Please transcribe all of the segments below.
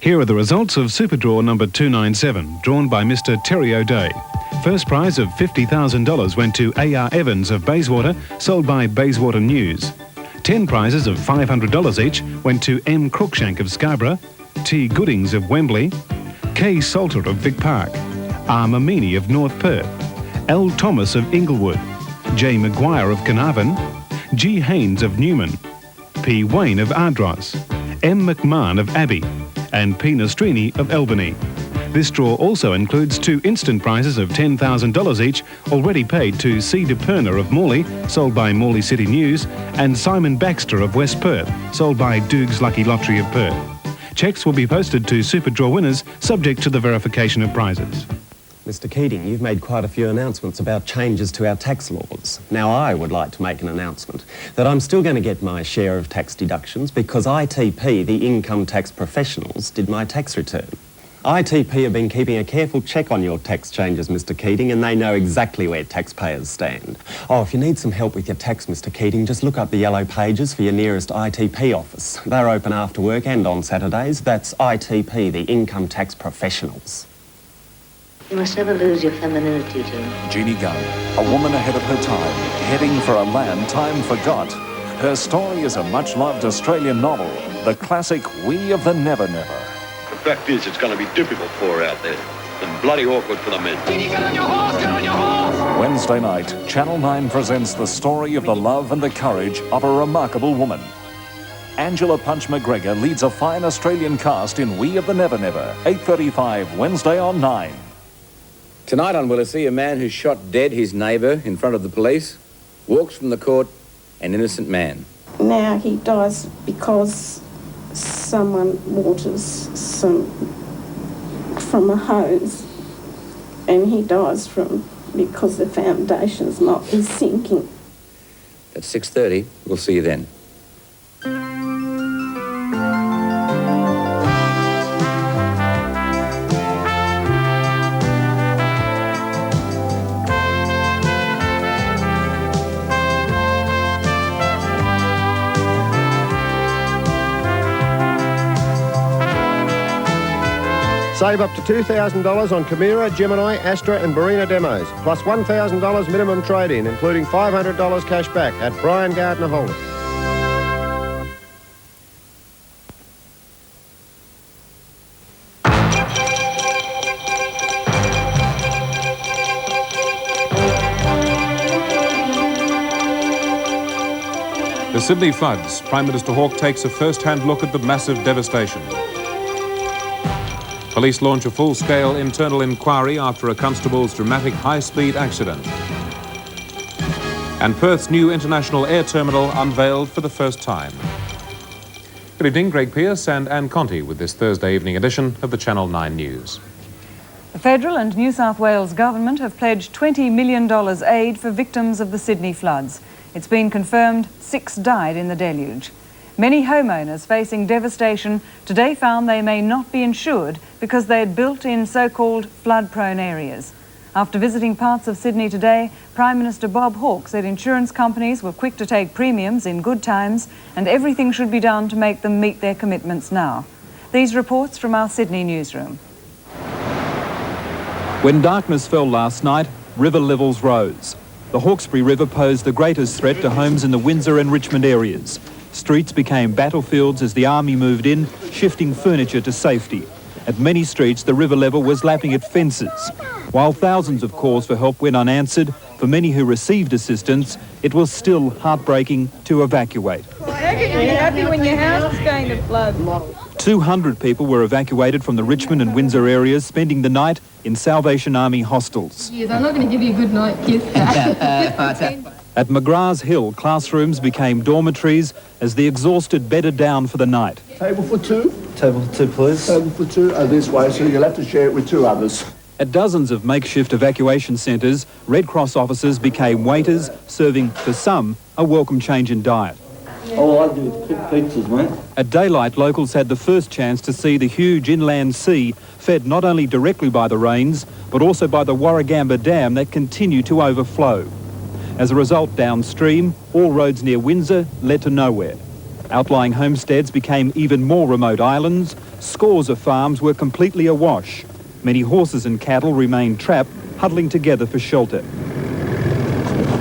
Here are the results of Super Draw number 297, drawn by Mr. Terry O'Day. First prize of $50,000 went to A.R. Evans of Bayswater, sold by Bayswater News. 10 prizes of $500 each went to M. Crookshank of Scarborough, T. Goodings of Wembley, K. Salter of Vic Park, R. Mamini of North Perth, L. Thomas of Inglewood, J. Maguire of Carnarvon, G. Haynes of Newman, P. Wayne of Ardross, M. McMahon of Abbey, and P. Nostrini of Albany. This draw also includes 2 instant prizes of $10,000 each, already paid to C. De Perner of Morley, sold by Morley City News, and Simon Baxter of West Perth, sold by Duke's Lucky Lottery of Perth. Cheques will be posted to Super Draw winners, subject to the verification of prizes. Mr. Keating, you've made quite a few announcements about changes to our tax laws. Now, I would like to make an announcement that I'm still going to get my share of tax deductions because ITP, the Income Tax Professionals, did my tax return. ITP have been keeping a careful check on your tax changes, Mr. Keating, and they know exactly where taxpayers stand. Oh, if you need some help with your tax, Mr. Keating, just look up the yellow pages for your nearest ITP office. They're open after work and on Saturdays. That's ITP, the Income Tax Professionals. You must never lose your femininity, Jim. Jeannie Gunn, a woman ahead of her time, heading for a land time forgot. Her story is a much-loved Australian novel, the classic We of the Never Never. The fact is, it's going to be difficult for her out there, and bloody awkward for the men. Jeannie, get on your horse! Get on your horse! Wednesday night, Channel 9 presents the story of the love and the courage of a remarkable woman. Angela Punch McGregor leads a fine Australian cast in We of the Never Never, 8:35, Wednesday on 9. Tonight on Willisey, a man who shot dead his neighbour in front of the police walks from the court an innocent man. Now he dies because someone waters some from a hose, and he dies because the foundation's is sinking. At 6:30, we'll see you then. Save up to $2,000 on Chimera, Gemini, Astra and Barina demos, plus $1,000 minimum trade-in, including $500 cash back at Brian Gardner Holdings. The Sydney floods. Prime Minister Hawke takes a first-hand look at the massive devastation. Police launch a full-scale internal inquiry after a constable's dramatic high-speed accident. And Perth's new international air terminal unveiled for the first time. Good evening, Greg Pearce and Anne Conti with this Thursday evening edition of the Channel 9 News. The federal and New South Wales government have pledged $20 million aid for victims of the Sydney floods. It's been confirmed 6 died in the deluge. Many homeowners facing devastation today found they may not be insured because they had built in so-called flood-prone areas. After visiting parts of Sydney today, Prime Minister Bob Hawke said insurance companies were quick to take premiums in good times and everything should be done to make them meet their commitments now. These reports from our Sydney newsroom. When darkness fell last night, river levels rose. The Hawkesbury River posed the greatest threat to homes in the Windsor and Richmond areas. Streets became battlefields as the army moved in, shifting furniture to safety. At many streets, the river level was lapping at fences. While thousands of calls for help went unanswered, for many who received assistance, it was still heartbreaking to evacuate. How can you be happy when your house is going to flood? 200 people were evacuated from the Richmond and Windsor areas, spending the night in Salvation Army hostels. Yeah, they're not going to give you a good night kiss. At McGrath's Hill, classrooms became dormitories as the exhausted bedded down for the night. Table for 2? Table for 2, please. Table for 2, this way, so you'll have to share it with 2 others. At dozens of makeshift evacuation centres, Red Cross officers became waiters, serving, for some, a welcome change in diet. All I do is cook pizzas, mate. At daylight, locals had the first chance to see the huge inland sea, fed not only directly by the rains, but also by the Warragamba Dam that continued to overflow. As a result, downstream, all roads near Windsor led to nowhere. Outlying homesteads became even more remote islands, scores of farms were completely awash. Many horses and cattle remained trapped, huddling together for shelter.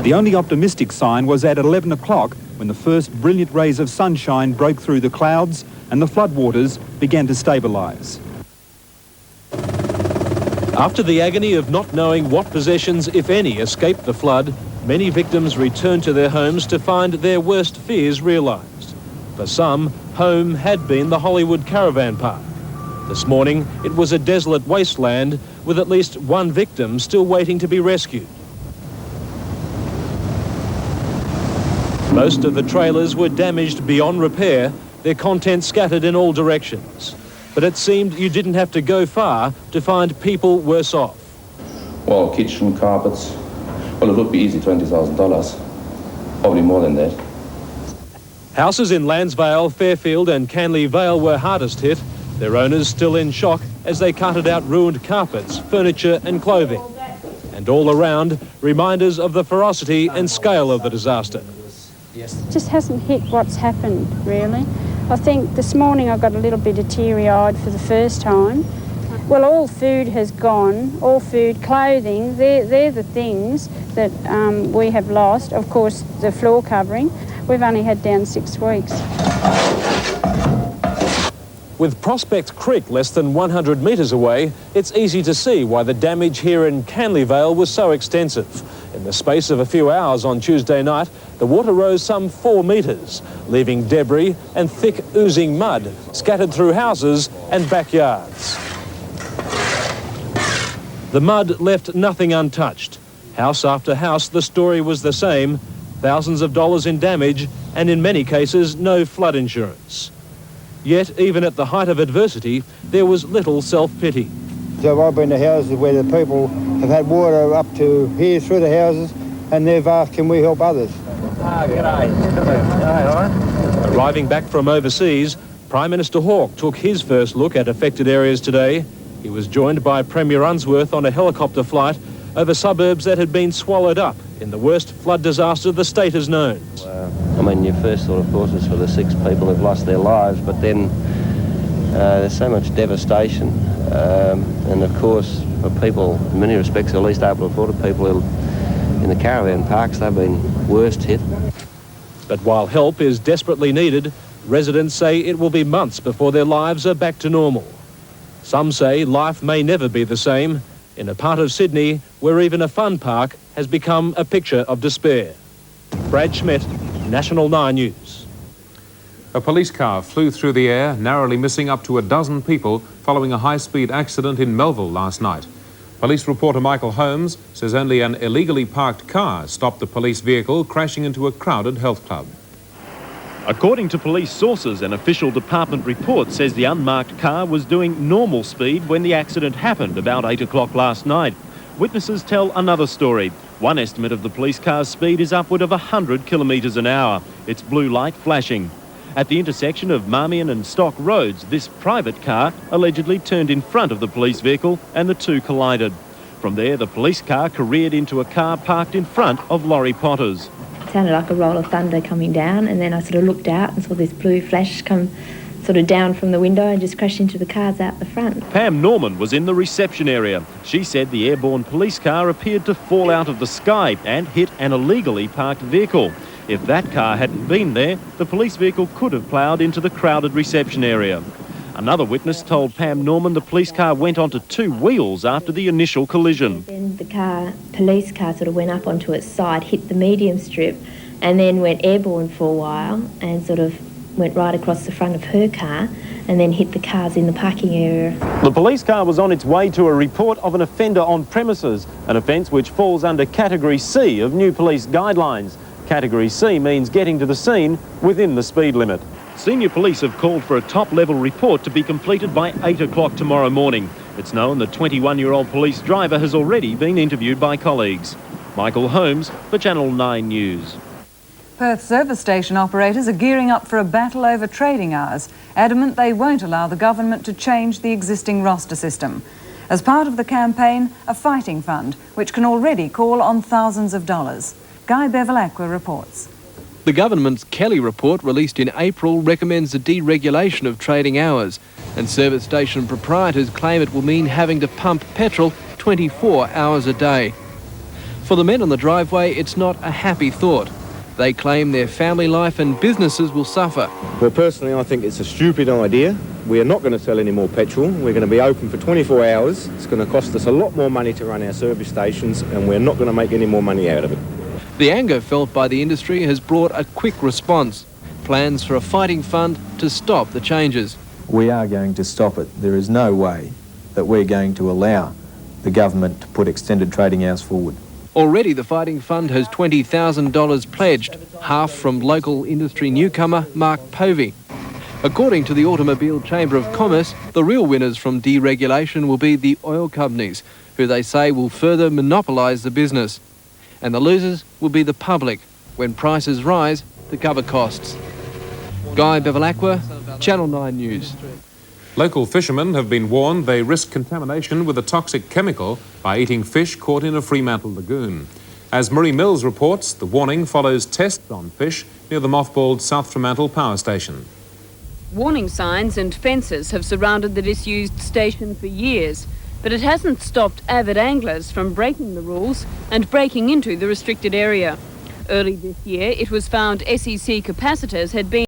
The only optimistic sign was at 11 o'clock when the first brilliant rays of sunshine broke through the clouds and the floodwaters began to stabilise. After the agony of not knowing what possessions, if any, escaped the flood, many victims returned to their homes to find their worst fears realised. For some, home had been the Hollywood Caravan Park. This morning, it was a desolate wasteland with at least one victim still waiting to be rescued. Most of the trailers were damaged beyond repair, their contents scattered in all directions. But it seemed you didn't have to go far to find people worse off. Well, kitchen, carpets. Well, it would be easy, $20,000. Probably more than that. Houses in Landsvale, Fairfield and Canley Vale were hardest hit, their owners still in shock as they carted out ruined carpets, furniture and clothing. And all around, reminders of the ferocity and scale of the disaster. Just hasn't hit what's happened, really. I think this morning I got a little bit of teary-eyed for the first time. Well, all food has gone, all food, clothing, they're the things that we have lost. Of course, the floor covering, we've only had down 6 weeks. With Prospect Creek less than 100 metres away, it's easy to see why the damage here in Canley Vale was so extensive. In the space of a few hours on Tuesday night, the water rose some 4 metres, leaving debris and thick oozing mud scattered through houses and backyards. The mud left nothing untouched. House after house, the story was the same. Thousands of dollars in damage and in many cases no flood insurance. Yet, even at the height of adversity, there was little self-pity. So I've been to houses where the people have had water up to here through the houses and they've asked, can we help others? Arriving back from overseas, Prime Minister Hawke took his first look at affected areas today. He was joined by Premier Unsworth on a helicopter flight over suburbs that had been swallowed up in the worst flood disaster the state has known. I mean, your first thought, of course, is for the 6 people who've lost their lives, but then there's so much devastation. And, of course, for people, in many respects, at least able to afford it, people who in the caravan parks, they've been worst hit. But while help is desperately needed, residents say it will be months before their lives are back to normal. Some say life may never be the same in a part of Sydney where even a fun park has become a picture of despair. Brad Schmidt, National 9 News. A police car flew through the air, narrowly missing up to a dozen people following a high-speed accident in Melville last night. Police reporter Michael Holmes says only an illegally parked car stopped the police vehicle crashing into a crowded health club. According to police sources, an official department report says the unmarked car was doing normal speed when the accident happened about 8 o'clock last night. Witnesses tell another story. One estimate of the police car's speed is upward of 100 kilometres an hour. Its blue light flashing. At the intersection of Marmion and Stock Roads, this private car allegedly turned in front of the police vehicle and the two collided. From there, the police car careered into a car parked in front of Laurie Potter's. It sounded like a roll of thunder coming down, and then I sort of looked out and saw this blue flash come sort of down from the window and just crash into the cars out the front. Pam Norman was in the reception area. She said the airborne police car appeared to fall out of the sky and hit an illegally parked vehicle. If that car hadn't been there, the police vehicle could have ploughed into the crowded reception area. Another witness told Pam Norman the police car went onto 2 wheels after the initial collision. Then the police car sort of went up onto its side, hit the medium strip, and then went airborne for a while and sort of went right across the front of her car and then hit the cars in the parking area. The police car was on its way to a report of an offender on premises, an offence which falls under Category C of new police guidelines. Category C means getting to the scene within the speed limit. Senior police have called for a top-level report to be completed by 8 o'clock tomorrow morning. It's known the 21-year-old police driver has already been interviewed by colleagues. Michael Holmes for Channel 9 News. Perth service station operators are gearing up for a battle over trading hours, adamant they won't allow the government to change the existing roster system. As part of the campaign, a fighting fund, which can already call on thousands of dollars. Guy Bevilacqua reports. The government's Kelly report, released in April, recommends the deregulation of trading hours. And service station proprietors claim it will mean having to pump petrol 24 hours a day. For the men on the driveway, it's not a happy thought. They claim their family life and businesses will suffer. Well, personally, I think it's a stupid idea. We are not going to sell any more petrol. We're going to be open for 24 hours. It's going to cost us a lot more money to run our service stations, and we're not going to make any more money out of it. The anger felt by the industry has brought a quick response. Plans for a fighting fund to stop the changes. We are going to stop it. There is no way that we're going to allow the government to put extended trading hours forward. Already the fighting fund has $20,000 pledged, half from local industry newcomer Mark Povey. According to the Automobile Chamber of Commerce, the real winners from deregulation will be the oil companies, who they say will further monopolise the business. And the losers will be the public, when prices rise to cover costs. Guy Bevilacqua, Channel 9 News. Local fishermen have been warned they risk contamination with a toxic chemical by eating fish caught in a Fremantle lagoon. As Marie Mills reports, the warning follows tests on fish near the mothballed South Fremantle power station. Warning signs and fences have surrounded the disused station for years, but it hasn't stopped avid anglers from breaking the rules and breaking into the restricted area. Early this year, it was found SEC capacitors had been